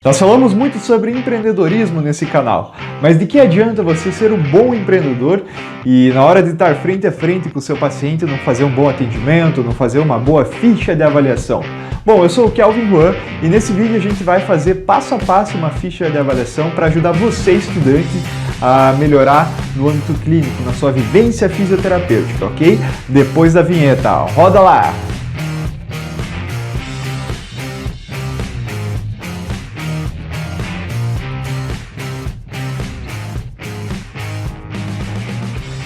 Nós falamos muito sobre empreendedorismo nesse canal, mas de que adianta você ser um bom empreendedor e na hora de estar frente a frente com o seu paciente não fazer um bom atendimento, não fazer uma boa ficha de avaliação? Bom, eu sou o Kelvin Juan e nesse vídeo a gente vai fazer passo a passo uma ficha de avaliação para ajudar você, estudante, a melhorar no âmbito clínico, na sua vivência fisioterapêutica, ok? Depois da vinheta, roda lá!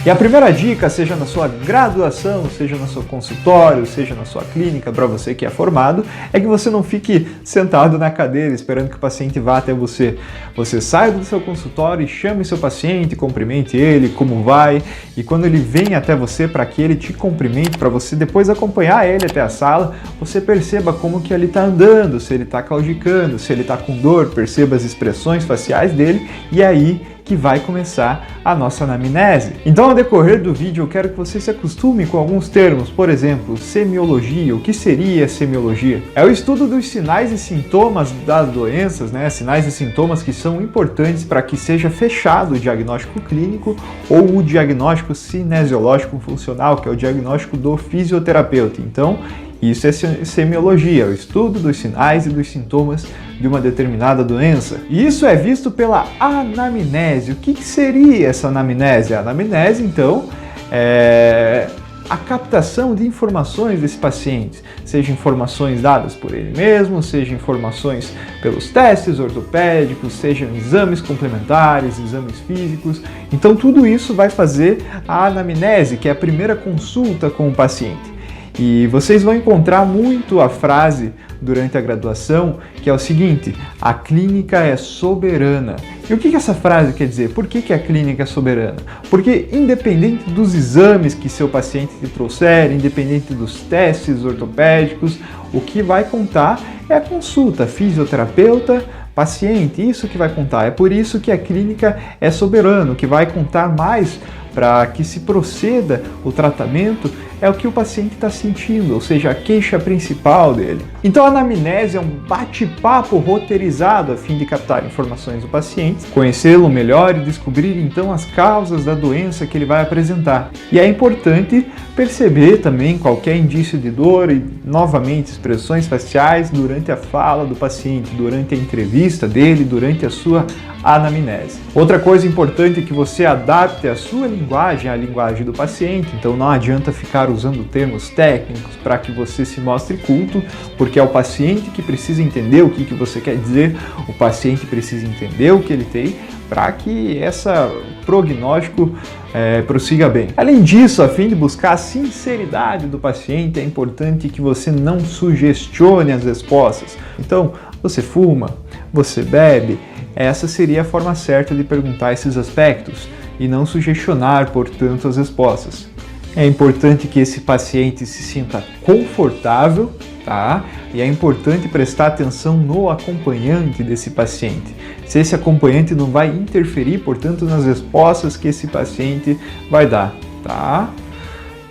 E a primeira dica, seja na sua graduação, seja no seu consultório, seja na sua clínica, para você que é formado, é que você não fique sentado na cadeira esperando que o paciente vá até você. Você saia do seu consultório e chame seu paciente, cumprimente ele, como vai, e quando ele vem até você para que ele te cumprimente, para você depois acompanhar ele até a sala, você perceba como que ele está andando, se ele está claudicando, se ele está com dor, perceba as expressões faciais dele, e aí que vai começar a nossa anamnese. Então, ao decorrer do vídeo, eu quero que você se acostume com alguns termos, por exemplo, semiologia. O que seria semiologia? É o estudo dos sinais e sintomas das doenças, né? Sinais e sintomas que são importantes para que seja fechado o diagnóstico clínico ou o diagnóstico cinesiológico funcional, que é o diagnóstico do fisioterapeuta. Então, isso é semiologia, o estudo dos sinais e dos sintomas de uma determinada doença. E isso é visto pela anamnese. O que seria essa anamnese? A anamnese, então, é a captação de informações desse paciente, seja informações dadas por ele mesmo, seja informações pelos testes ortopédicos, sejam exames complementares, exames físicos. Então, tudo isso vai fazer a anamnese, que é a primeira consulta com o paciente. E vocês vão encontrar muito a frase durante a graduação, que é o seguinte: a clínica é soberana. E o que essa frase quer dizer? Por que a clínica é soberana? Porque independente dos exames que seu paciente te trouxer, independente dos testes ortopédicos, o que vai contar é a consulta fisioterapeuta, paciente, isso que vai contar. É por isso que a clínica é soberana. O que vai contar mais para que se proceda o tratamento é o que o paciente está sentindo, ou seja, a queixa principal dele. Então a anamnese é um bate-papo roteirizado a fim de captar informações do paciente, conhecê-lo melhor e descobrir então as causas da doença que ele vai apresentar. E é importante perceber também qualquer indício de dor e, novamente, expressões faciais durante a fala do paciente, durante a entrevista dele, durante a sua anamnese. Outra coisa importante é que você adapte a sua linguagem à linguagem do paciente, então não adianta ficar usando termos técnicos para que você se mostre culto, porque é o paciente que precisa entender o que você quer dizer, o paciente precisa entender o que ele tem para que esse prognóstico prossiga bem. Além disso, a fim de buscar a sinceridade do paciente, é importante que você não sugestione as respostas. Então, você fuma, você bebe, essa seria a forma certa de perguntar esses aspectos e não sugestionar, portanto, as respostas. É importante que esse paciente se sinta confortável, tá? E é importante prestar atenção no acompanhante desse paciente. Se esse acompanhante não vai interferir, portanto, nas respostas que esse paciente vai dar, tá?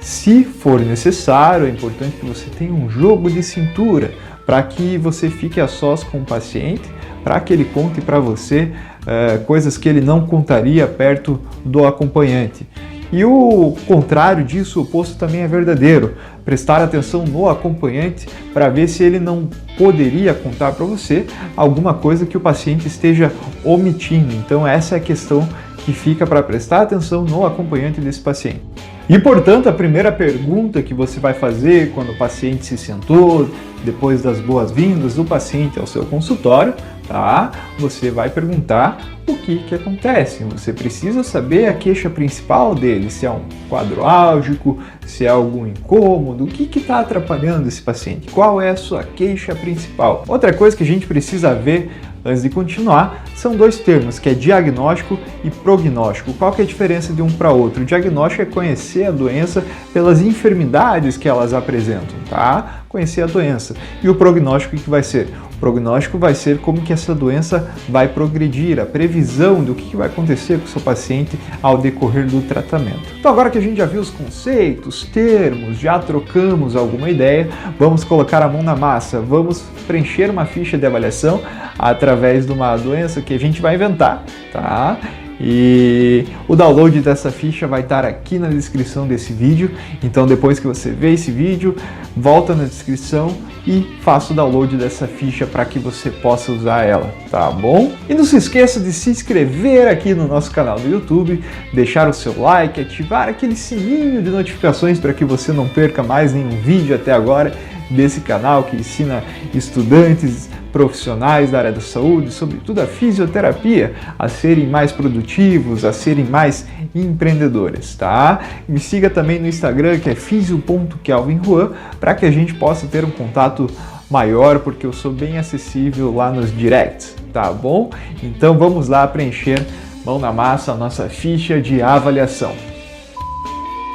Se for necessário, é importante que você tenha um jogo de cintura para que você fique a sós com o paciente, para que ele conte para você coisas que ele não contaria perto do acompanhante. E o contrário disso, o oposto também é verdadeiro. Prestar atenção no acompanhante para ver se ele não poderia contar para você alguma coisa que o paciente esteja omitindo. Então essa é a questão que fica para prestar atenção no acompanhante desse paciente. E, portanto, a primeira pergunta que você vai fazer quando o paciente se sentou, depois das boas-vindas do paciente ao seu consultório, tá? Você vai perguntar o que acontece. Você precisa saber a queixa principal dele, se é um quadro álgico, se é algum incômodo, o que está atrapalhando esse paciente, qual é a sua queixa principal. Outra coisa que a gente precisa ver antes de continuar, são dois termos, que é diagnóstico e prognóstico. Qual que é a diferença de um para outro? O diagnóstico é conhecer a doença pelas enfermidades que elas apresentam, tá? Conhecer a doença. E o prognóstico, o que vai ser? O prognóstico vai ser como que essa doença vai progredir, a previsão do que vai acontecer com o seu paciente ao decorrer do tratamento. Então agora que a gente já viu os conceitos, termos, já trocamos alguma ideia, vamos colocar a mão na massa, vamos preencher uma ficha de avaliação através de uma doença que a gente vai inventar, tá? E o download dessa ficha vai estar aqui na descrição desse vídeo, então depois que você vê esse vídeo, volta na descrição e faça o download dessa ficha para que você possa usar ela, tá bom? E não se esqueça de se inscrever aqui no nosso canal do YouTube, deixar o seu like, ativar aquele sininho de notificações para que você não perca mais nenhum vídeo até agora desse canal que ensina estudantes, profissionais da área da saúde, sobretudo a fisioterapia, a serem mais produtivos, a serem mais empreendedores, tá? Me siga também no Instagram, que é fisio.kelvinjuan, para que a gente possa ter um contato maior, porque eu sou bem acessível lá nos directs, tá bom? Então vamos lá preencher, mão na massa, a nossa ficha de avaliação.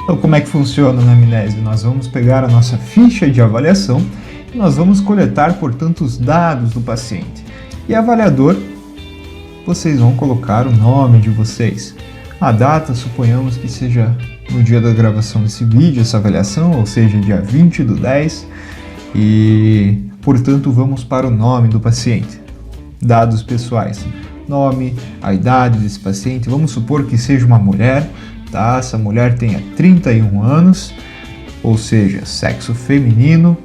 Então, como é que funciona na Amnésia? Nós vamos pegar a nossa ficha de avaliação e nós vamos coletar, portanto, os dados do paciente. E avaliador, vocês vão colocar o nome de vocês. A data, suponhamos que seja no dia da gravação desse vídeo, essa avaliação, ou seja, dia 20/10. E, portanto, vamos para o nome do paciente. Dados pessoais. Nome, a idade desse paciente. Vamos supor que seja uma mulher. Tá? Essa mulher tenha 31 anos, ou seja, sexo feminino,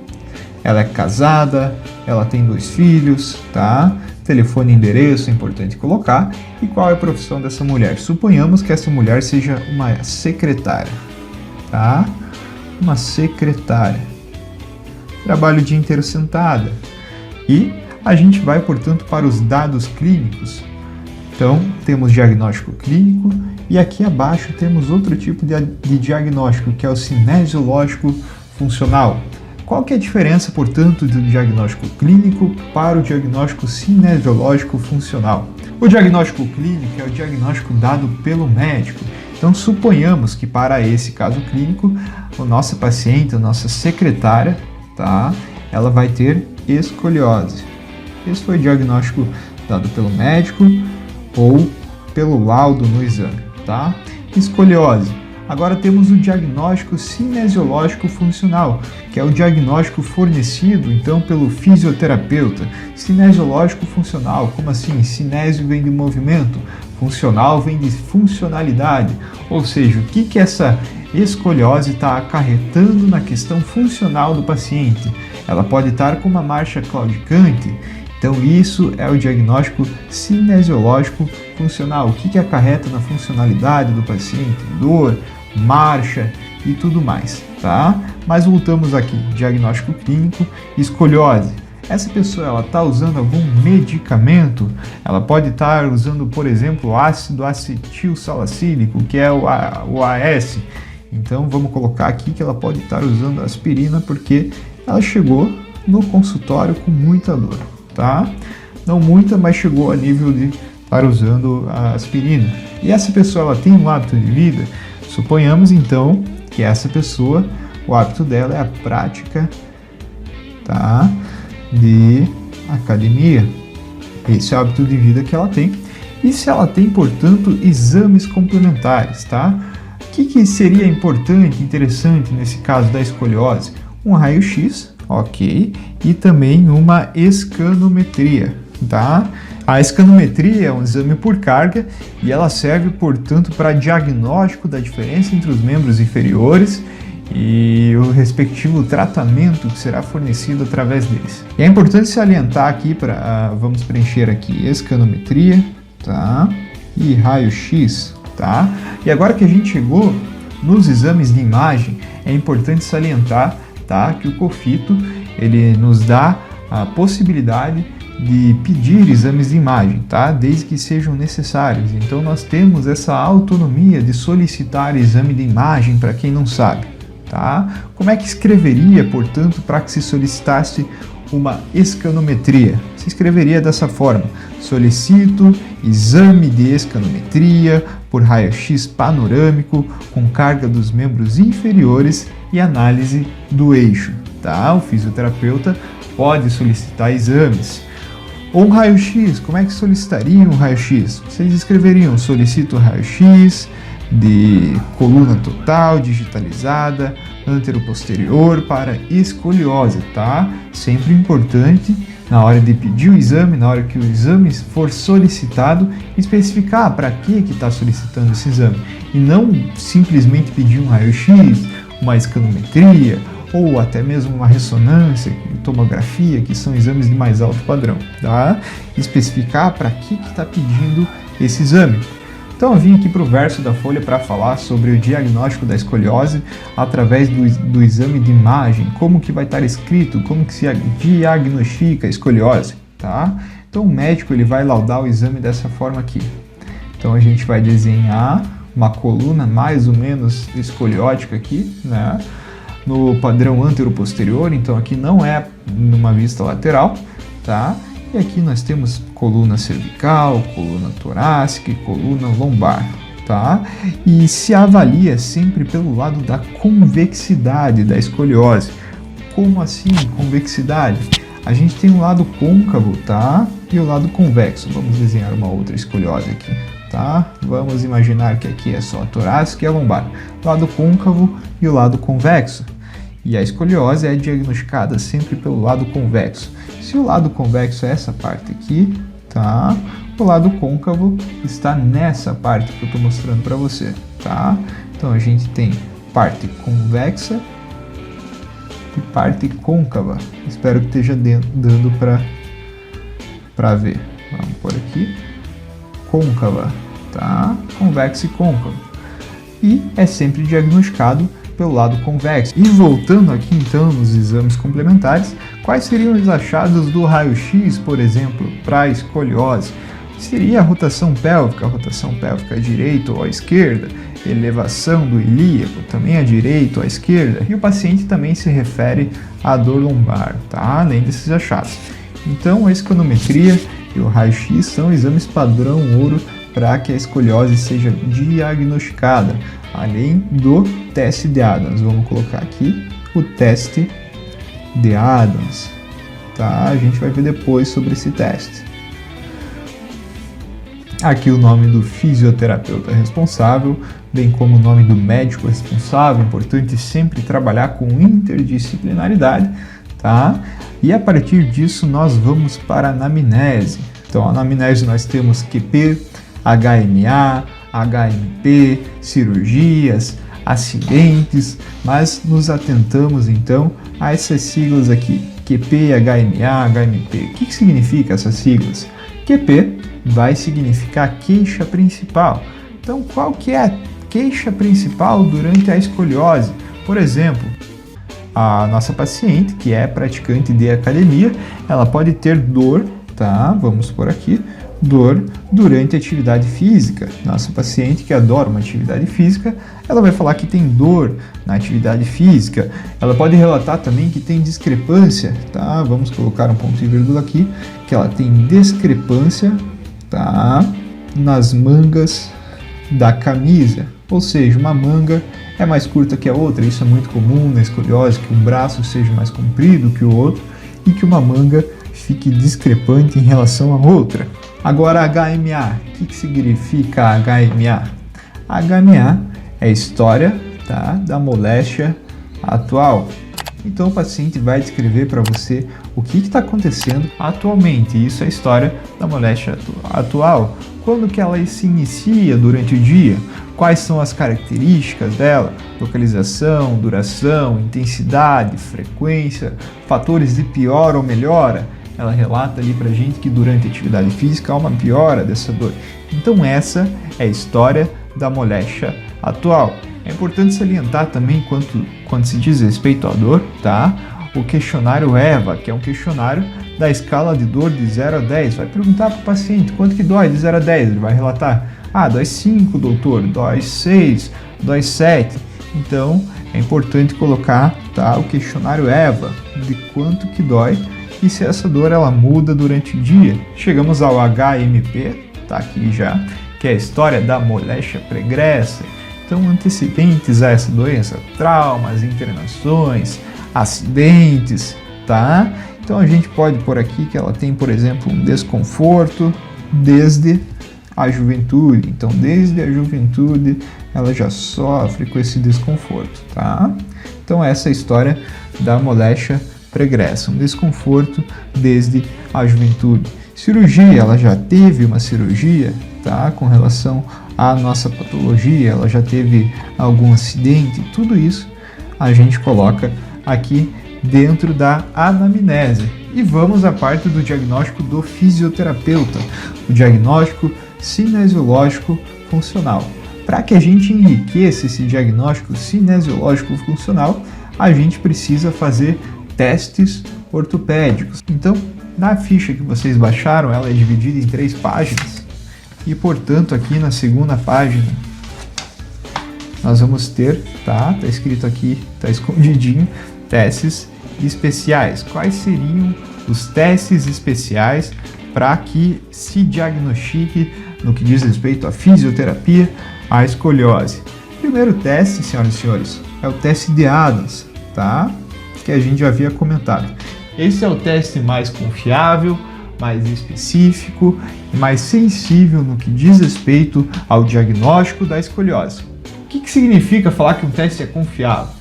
ela é casada, ela tem 2 filhos, tá? Telefone e endereço é importante colocar. E qual é a profissão dessa mulher? Suponhamos que essa mulher seja uma secretária, tá? Uma secretária. Trabalha o dia inteiro sentada. E a gente vai, portanto, para os dados clínicos. Então, temos diagnóstico clínico e aqui abaixo temos outro tipo de diagnóstico, que é o cinesiológico funcional. Qual que é a diferença, portanto, do diagnóstico clínico para o diagnóstico cinesiológico funcional? O diagnóstico clínico é o diagnóstico dado pelo médico. Então, suponhamos que para esse caso clínico, a nossa paciente, a nossa secretária, tá? Ela vai ter escoliose. Esse foi o diagnóstico dado pelo médico ou pelo laudo no exame, tá? Escoliose. Agora temos o diagnóstico cinesiológico funcional, que é o diagnóstico fornecido, então, pelo fisioterapeuta. Cinesiológico funcional, como assim? Cinésio vem de movimento, funcional vem de funcionalidade. Ou seja, o que essa escoliose está acarretando na questão funcional do paciente? Ela pode estar com uma marcha claudicante. Então isso é o diagnóstico cinesiológico funcional. O que acarreta na funcionalidade do paciente? Dor, marcha e tudo mais, tá? Mas voltamos aqui, diagnóstico clínico, escoliose. Essa pessoa, ela está usando algum medicamento? Ela pode estar usando, por exemplo, ácido acetil salicílico, que é o AS. Então vamos colocar aqui que ela pode estar usando aspirina porque ela chegou no consultório com muita dor. Tá? Não muita, mas chegou a nível de estar usando a aspirina. E essa pessoa, ela tem um hábito de vida? Suponhamos então que essa pessoa, o hábito dela é a prática, tá, de academia. Esse é o hábito de vida que ela tem. E se ela tem, portanto, exames complementares, tá? O que seria importante, interessante nesse caso da escoliose? Um raio-x, ok, e também uma escanometria, tá? A escanometria é um exame por carga e ela serve, portanto, para diagnóstico da diferença entre os membros inferiores e o respectivo tratamento que será fornecido através deles. E é importante salientar aqui, vamos preencher aqui escanometria, tá? E raio-x, tá? E agora que a gente chegou nos exames de imagem, é importante salientar, tá, que o COFITO ele nos dá a possibilidade de pedir exames de imagem, tá, desde que sejam necessários. Então nós temos essa autonomia de solicitar exame de imagem para quem não sabe, tá? Como é que escreveria, portanto, para que se solicitasse uma escanometria? Se escreveria dessa forma: solicito exame de escanometria por raio-x panorâmico com carga dos membros inferiores e análise do eixo, tá? O fisioterapeuta pode solicitar exames. Ou um raio-x, como é que solicitaria um raio-x? Vocês escreveriam: solicito raio-x de coluna total, digitalizada, antero-posterior para escoliose, tá? Sempre importante na hora de pedir o exame, na hora que o exame for solicitado, especificar para que está solicitando esse exame. E não simplesmente pedir um raio-x, uma escanometria, ou até mesmo uma ressonância, tomografia, que são exames de mais alto padrão, tá? Especificar para que está pedindo esse exame. Então eu vim aqui para o verso da folha para falar sobre o diagnóstico da escoliose através do exame de imagem, como que vai estar escrito, como que se diagnostica a escoliose, tá? Então o médico ele vai laudar o exame dessa forma aqui. Então a gente vai desenhar uma coluna mais ou menos escoliótica aqui, né? No padrão antero-posterior, então aqui não é numa vista lateral, tá? E aqui nós temos coluna cervical, coluna torácica e coluna lombar, tá? E se avalia sempre pelo lado da convexidade da escoliose. Como assim convexidade? A gente tem um lado côncavo, tá? E o lado convexo. Vamos desenhar uma outra escoliose aqui, tá? Vamos imaginar que aqui é só a torácica e a lombar. Lado côncavo e o lado convexo. E a escoliose é diagnosticada sempre pelo lado convexo. Se o lado convexo é essa parte aqui, tá? O lado côncavo está nessa parte que eu estou mostrando para você, tá? Então a gente tem parte convexa e parte côncava. Espero que esteja dando para ver. Vamos por aqui. Côncava, tá? Convexa e côncavo. E é sempre diagnosticado pelo lado convexo. E voltando aqui então nos exames complementares, quais seriam os achados do raio-x, por exemplo, para a escoliose? Seria a rotação pélvica à direita ou à esquerda, elevação do ilíaco, também à direita ou à esquerda, e o paciente também se refere à dor lombar, tá? Além desses achados. Então a escanometria e o raio-x são exames padrão ouro para que a escoliose seja diagnosticada, além do teste de Adams. Vamos colocar aqui o teste de Adams, tá? A gente vai ver depois sobre esse teste. Aqui o nome do fisioterapeuta responsável, bem como o nome do médico responsável. Importante sempre trabalhar com interdisciplinaridade, tá? E a partir disso nós vamos para a anamnese. Então, a anamnese nós temos QP, HMA, HMP, cirurgias, acidentes, mas nos atentamos então a essas siglas aqui, QP, HMA, HMP. O que significa essas siglas? QP vai significar queixa principal. Então, qual que é a queixa principal durante a escoliose? Por exemplo, a nossa paciente, que é praticante de academia, ela pode ter dor, tá? Vamos por aqui, dor durante a atividade física. Nossa paciente que adora uma atividade física, ela vai falar que tem dor na atividade física. Ela pode relatar também que tem discrepância, tá? Vamos colocar um ponto e vírgula aqui, que ela tem discrepância, tá? Nas mangas da camisa. Ou seja, uma manga é mais curta que a outra. Isso é muito comum na escoliose, que um braço seja mais comprido que o outro e que uma manga fique discrepante em relação à outra. Agora, HMA. O que significa HMA? HMA é a história, tá, da moléstia atual. Então o paciente vai descrever para você o que está acontecendo atualmente. Isso é a história da moléstia atual. Quando que ela se inicia durante o dia? Quais são as características dela? Localização, duração, intensidade, frequência, fatores de piora ou melhora. Ela relata ali pra gente que durante a atividade física há uma piora dessa dor. Então essa é a história da moléstia atual. É importante salientar também quando se diz respeito à dor, tá? O questionário EVA, que é um questionário da escala de dor de 0 a 10. Vai perguntar para o paciente quanto que dói de 0 a 10. Ele vai relatar, dói 5, doutor, dói 6, dói 7. Então é importante colocar, tá, o questionário EVA de quanto que dói e se essa dor ela muda durante o dia. Chegamos ao HMP, tá aqui já, que é a história da moléstia pregressa. Então, antecedentes a essa doença, traumas, internações, acidentes, tá? Então a gente pode pôr aqui que ela tem, por exemplo, um desconforto desde a juventude. Então, desde a juventude ela já sofre com esse desconforto, tá? Então essa é a história da moléstia pregressa, um desconforto desde a juventude. Cirurgia, ela já teve uma cirurgia, tá? Com relação à nossa patologia, ela já teve algum acidente, tudo isso a gente coloca aqui dentro da anamnese. E vamos à parte do diagnóstico do fisioterapeuta, o diagnóstico cinesiológico funcional. Para que a gente enriqueça esse diagnóstico cinesiológico funcional, a gente precisa fazer testes ortopédicos. Então, na ficha que vocês baixaram, ela é dividida em 3 páginas e, portanto, aqui na segunda página nós vamos ter, tá escrito aqui, tá escondidinho, testes especiais. Quais seriam os testes especiais para que se diagnostique, no que diz respeito à fisioterapia, a escoliose? Primeiro teste, senhoras e senhores, é o teste de Adams, tá? Que a gente já havia comentado. Esse é o teste mais confiável, mais específico e mais sensível no que diz respeito ao diagnóstico da escoliose. O que significa falar que um teste é confiável?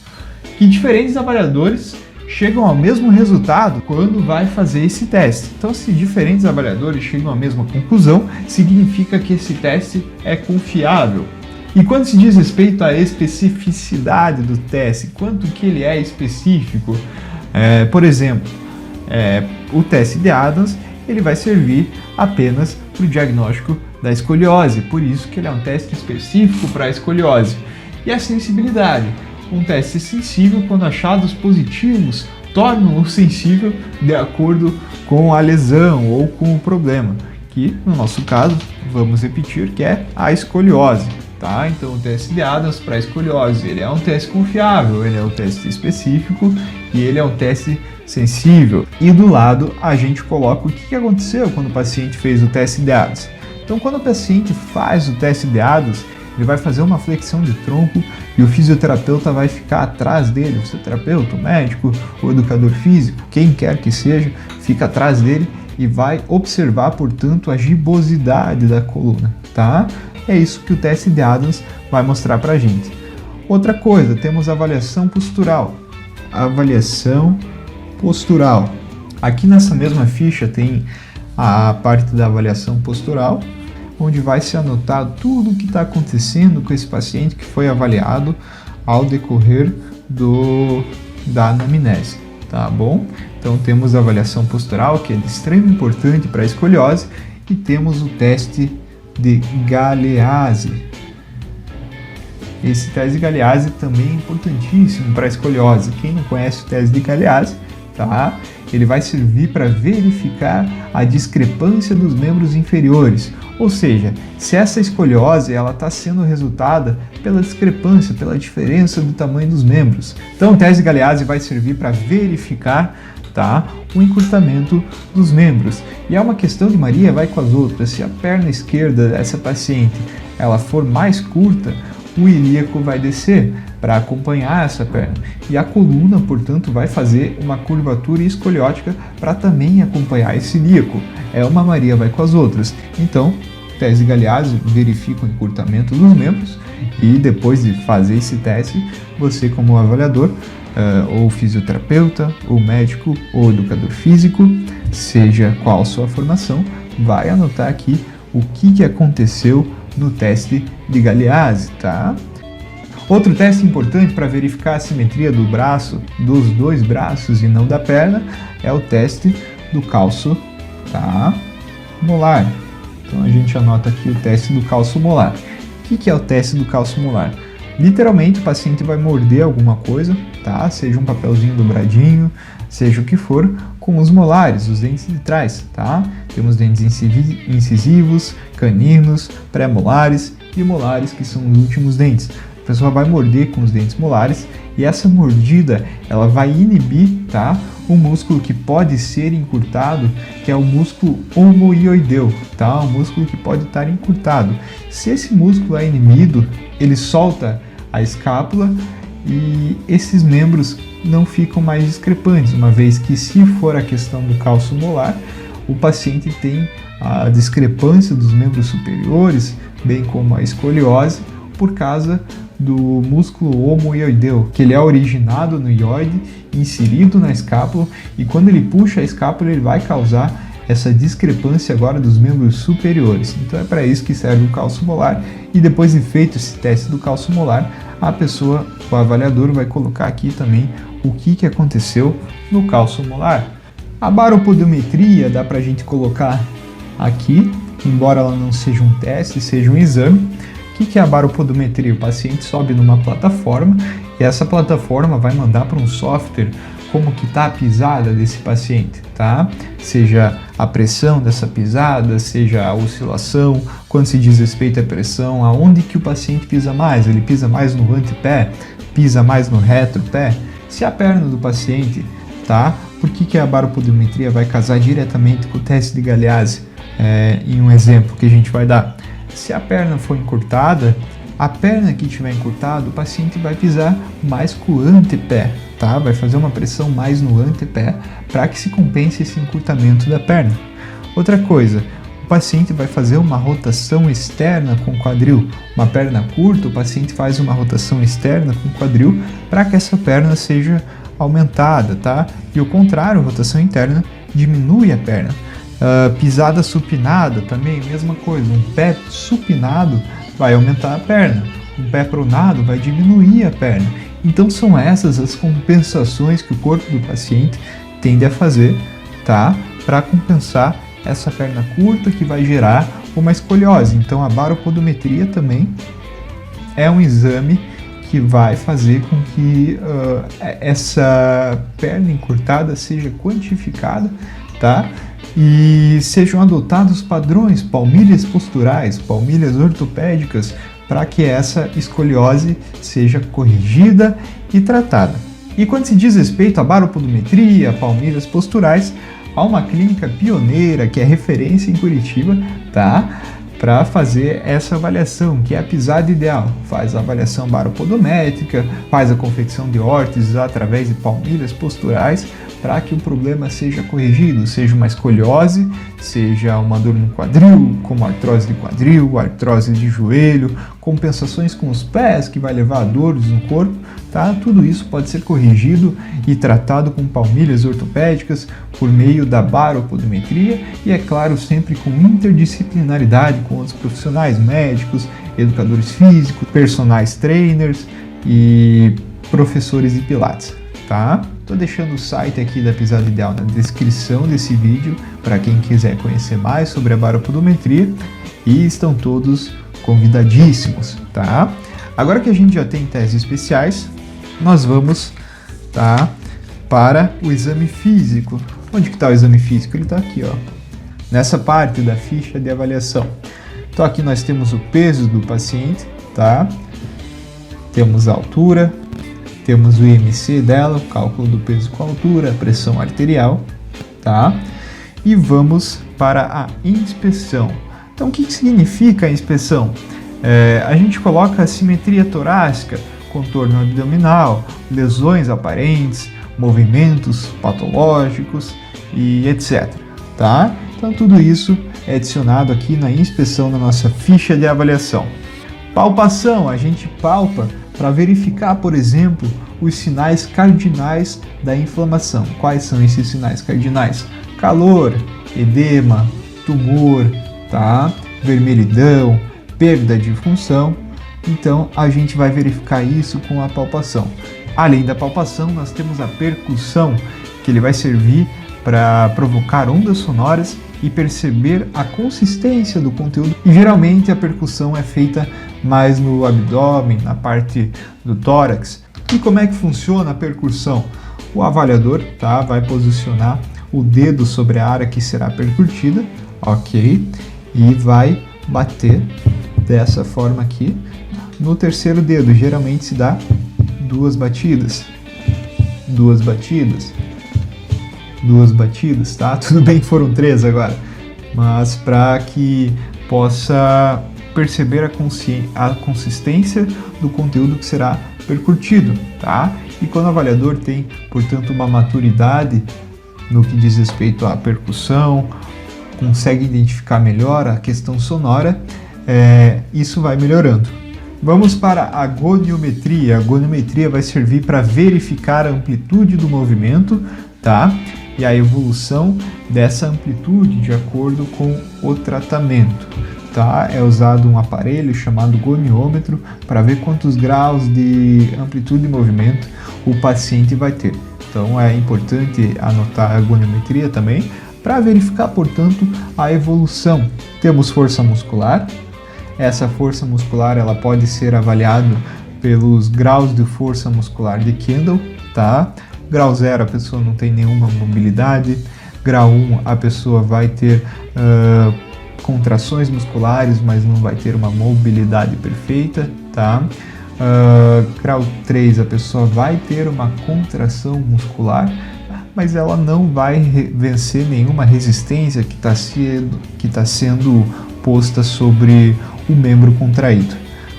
Que diferentes avaliadores chegam ao mesmo resultado quando vai fazer esse teste. Então, se diferentes avaliadores chegam à mesma conclusão, significa que esse teste é confiável. E quando se diz respeito à especificidade do teste, quanto que ele é específico, por exemplo, o teste de Adams, ele vai servir apenas para o diagnóstico da escoliose, por isso que ele é um teste específico para a escoliose. E a sensibilidade, um teste sensível quando achados positivos tornam-o sensível de acordo com a lesão ou com o problema, que no nosso caso, vamos repetir, que é a escoliose. Tá? Então, o teste de Adams para escoliose, ele é um teste confiável, ele é um teste específico e ele é um teste sensível. E do lado, a gente coloca o que aconteceu quando o paciente fez o teste de Adams. Então, quando o paciente faz o teste de Adams, ele vai fazer uma flexão de tronco e o fisioterapeuta vai ficar atrás dele, o fisioterapeuta, o médico, o educador físico, quem quer que seja, fica atrás dele e vai observar, portanto, a gibosidade da coluna, tá? É isso que o teste de Adams vai mostrar para a gente. Outra coisa, temos a avaliação postural. Avaliação postural. Aqui nessa mesma ficha tem a parte da avaliação postural, onde vai se anotar tudo o que está acontecendo com esse paciente que foi avaliado ao decorrer da anamnese, tá bom? Então temos a avaliação postural, que é de extrema importância para a escoliose, e temos o teste de Galeazzi. Esse teste de Galeazzi também é importantíssimo para a escoliose. Quem não conhece o teste de Galeazzi, tá? Ele vai servir para verificar a discrepância dos membros inferiores, ou seja, se essa escoliose ela está sendo resultada pela discrepância, pela diferença do tamanho dos membros. Então o teste de Galeazzi vai servir para verificar, tá, o encurtamento dos membros. E é uma questão de Maria vai com as outras. Se a perna esquerda dessa paciente ela for mais curta, o ilíaco vai descer para acompanhar essa perna. E a coluna, portanto, vai fazer uma curvatura escoliótica para também acompanhar esse ilíaco. É uma Maria vai com as outras. Então, teste de Galeazzi verifica o encurtamento dos membros e depois de fazer esse teste, você como avaliador, ou fisioterapeuta, ou médico, ou educador físico, seja qual sua formação, vai anotar aqui o que aconteceu no teste de Galeazzi, tá? Outro teste importante para verificar a simetria do braço, dos dois braços e não da perna, é o teste do calço, tá, molar. Então a gente anota aqui o teste do calço molar. O que é o teste do calço molar? Literalmente o paciente vai morder alguma coisa, tá? Seja um papelzinho dobradinho, seja o que for, com os molares, os dentes de trás, tá? Temos dentes incisivos, caninos, pré-molares e molares, que são os últimos dentes. A pessoa vai morder com os dentes molares e essa mordida ela vai inibir, tá, um músculo que pode ser encurtado, que é o músculo omoioideu, tá? Um músculo que pode estar encurtado. Se esse músculo é inibido, ele solta a escápula e esses membros não ficam mais discrepantes, uma vez que, se for a questão do calço molar, o paciente tem a discrepância dos membros superiores, bem como a escoliose, por causa do músculo homoioideu, que ele é originado no ióide, inserido na escápula, e quando ele puxa a escápula ele vai causar essa discrepância agora dos membros superiores. Então é para isso que serve o cálcio molar, e depois de feito esse teste do cálcio molar, a pessoa, o avaliador, vai colocar aqui também o que aconteceu no cálcio molar. A baropodometria dá para a gente colocar aqui, embora ela não seja um teste, seja um exame. O que é a baropodometria? O paciente sobe numa plataforma e essa plataforma vai mandar para um software como que está a pisada desse paciente, tá? Seja a pressão dessa pisada, seja a oscilação, quando se diz respeito à pressão, aonde que o paciente pisa mais? Ele pisa mais no antepé? Pisa mais no retropé? Se a perna do paciente, tá? Por que a baropodometria vai casar diretamente com o teste de Galeazzi? Em um exemplo que a gente vai dar. Se a perna for encurtada, a perna que estiver encurtada, o paciente vai pisar mais com o antepé, tá? Vai fazer uma pressão mais no antepé para que se compense esse encurtamento da perna. Outra coisa, o paciente vai fazer uma rotação externa com o quadril. Uma perna curta, o paciente faz uma rotação externa com o quadril para que essa perna seja aumentada, tá? E o contrário, rotação interna diminui a perna. Pisada supinada também, mesma coisa. Um pé supinado vai aumentar a perna, um pé pronado vai diminuir a perna. Então são essas as compensações que o corpo do paciente tende a fazer, tá? Para compensar essa perna curta que vai gerar uma escoliose. Então a baropodometria também é um exame que vai fazer com que essa perna encurtada seja quantificada, tá? E sejam adotados padrões, palmilhas posturais, palmilhas ortopédicas, para que essa escoliose seja corrigida e tratada. E quando se diz respeito à baropodometria, palmilhas posturais, há uma clínica pioneira que é referência em Curitiba, tá? Para fazer essa avaliação, que é a pisada ideal. Faz a avaliação baropodométrica, faz a confecção de órteses através de palmilhas posturais, para que o problema seja corrigido, seja uma escoliose, seja uma dor no quadril, como artrose de quadril, artrose de joelho, compensações com os pés, que vai levar a dores no corpo, tá? Tudo isso pode ser corrigido e tratado com palmilhas ortopédicas por meio da baropodometria e, é claro, sempre com interdisciplinaridade com outros profissionais, médicos, educadores físicos, personagens trainers e professores de pilates, tá? Estou deixando o site aqui da Pisada Ideal na descrição desse vídeo para quem quiser conhecer mais sobre a baropodometria, e estão todos convidadíssimos, tá? Agora que a gente já tem testes especiais, nós vamos, tá, para o exame físico. Onde que está o exame físico? Ele está aqui, ó, nessa parte da ficha de avaliação. Então aqui nós temos o peso do paciente, tá? Temos a altura, temos o IMC dela, o cálculo do peso com a altura, a pressão arterial, tá? E vamos para a inspeção. Então, o que significa a inspeção? A gente coloca a simetria torácica, contorno abdominal, lesões aparentes, movimentos patológicos e etc, tá? Então, tudo isso é adicionado aqui na inspeção da nossa ficha de avaliação. Palpação, a gente palpa para verificar, por exemplo, os sinais cardinais da inflamação. Quais são esses sinais cardinais? Calor, edema, tumor, tá? Vermelhidão, perda de função. Então a gente vai verificar isso com a palpação. Além da palpação, nós temos a percussão, que ele vai servir para provocar ondas sonoras e perceber a consistência do conteúdo. E geralmente a percussão é feita mais no abdômen, na parte do tórax. E como é que funciona a percussão? O avaliador, tá, vai posicionar o dedo sobre a área que será percutida, ok? E vai bater dessa forma aqui no terceiro dedo. Geralmente se dá duas batidas, tá? Tudo bem que foram 3 agora, mas para que possa perceber a consistência do conteúdo que será percutido, tá? E quando o avaliador tem, portanto, uma maturidade no que diz respeito à percussão, consegue identificar melhor a questão sonora, isso vai melhorando. Vamos para a goniometria. A goniometria vai servir para verificar a amplitude do movimento, tá? E a evolução dessa amplitude de acordo com o tratamento, tá? É usado um aparelho chamado goniômetro para ver quantos graus de amplitude de movimento o paciente vai ter. Então é importante anotar a goniometria também para verificar, portanto, a evolução. Temos força muscular. Essa força muscular ela pode ser avaliada pelos graus de força muscular de Kendall, tá? Grau 0 a pessoa não tem nenhuma mobilidade. Grau 1 a pessoa vai ter contrações musculares, mas não vai ter uma mobilidade perfeita, tá? Grau 3 a pessoa vai ter uma contração muscular, mas ela não vai vencer nenhuma resistência que está sendo posta sobre o membro contraído.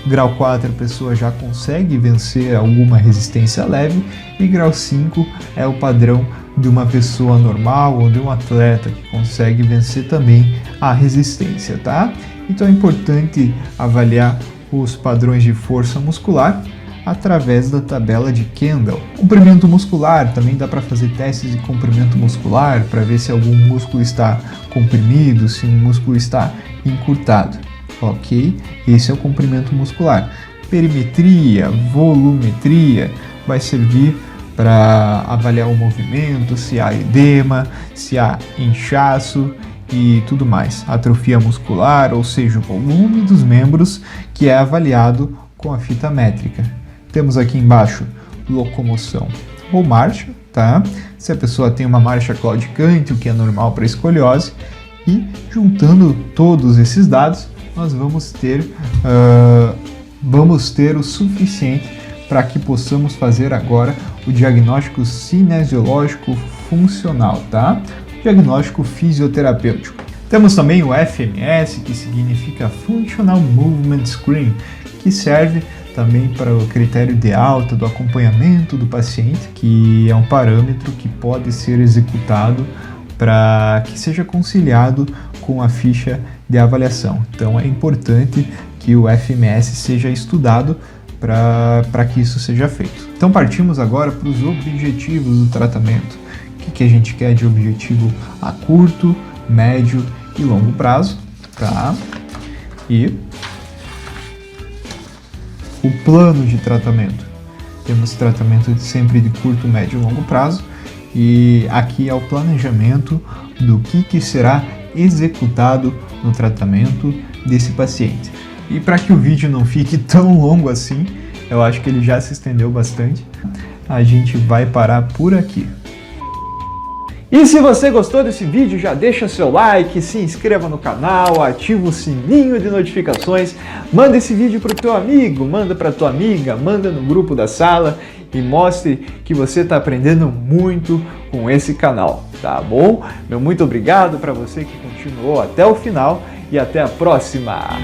Grau 4 a pessoa já consegue vencer alguma resistência leve e grau 5 é o padrão de uma pessoa normal ou de um atleta que consegue vencer também a resistência, tá? Então é importante avaliar os padrões de força muscular através da tabela de Kendall. Comprimento muscular, também dá para fazer testes de comprimento muscular para ver se algum músculo está comprimido, se um músculo está encurtado, ok? Esse é o comprimento muscular. Perimetria, volumetria, vai servir para avaliar o movimento, se há edema, se há inchaço e tudo mais. Atrofia muscular, ou seja, o volume dos membros, que é avaliado com a fita métrica. Temos aqui embaixo locomoção ou marcha, tá? Se a pessoa tem uma marcha claudicante, o que é normal para escoliose, e juntando todos esses dados, nós vamos ter o suficiente para que possamos fazer agora o diagnóstico cinesiológico funcional, tá? Diagnóstico fisioterapêutico. Temos também o FMS, que significa Functional Movement Screen, que serve também para o critério de alta do acompanhamento do paciente, que é um parâmetro que pode ser executado para que seja conciliado com a ficha de avaliação. Então é importante que o FMS seja estudado para que isso seja feito. Então partimos agora para os objetivos do tratamento. O que a gente quer de objetivo a curto, médio e longo prazo, tá? E o plano de tratamento. Temos tratamento sempre de curto, médio e longo prazo, e aqui é o planejamento do que será executado no tratamento desse paciente. E para que o vídeo não fique tão longo assim, eu acho que ele já se estendeu bastante, a gente vai parar por aqui. E se você gostou desse vídeo, já deixa seu like, se inscreva no canal, ativa o sininho de notificações, manda esse vídeo para o teu amigo, manda para tua amiga, manda no grupo da sala e mostre que você está aprendendo muito com esse canal, tá bom? Meu muito obrigado para você que continuou até o final e até a próxima!